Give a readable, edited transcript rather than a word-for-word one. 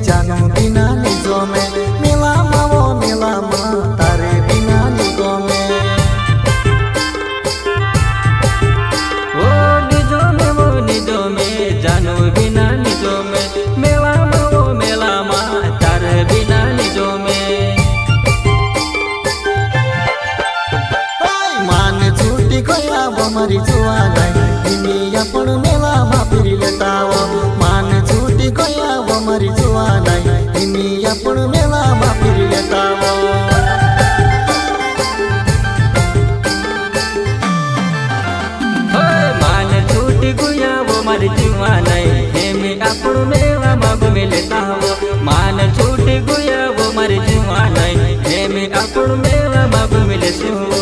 जानो बिना निजो में मेला मावो मेला मा तारे बिना निजो में ओ निजो में जानो बिना निजो में मेला मावो मेला मा तारे बिना निजो में मान छूटी गया वो मरी जुआ नहीं अपन मेला मा फिर लेता वो मान छूटी गया वो मरी जुआ नहीं अपन मेला मा फिर लेता वो मान छूटी गया वो मरी जुआ नहीं अपन मेला मा घूम लेता वो मान छूटी गया वो मरी जुआ नहीं अपन मेला मा घूम लेता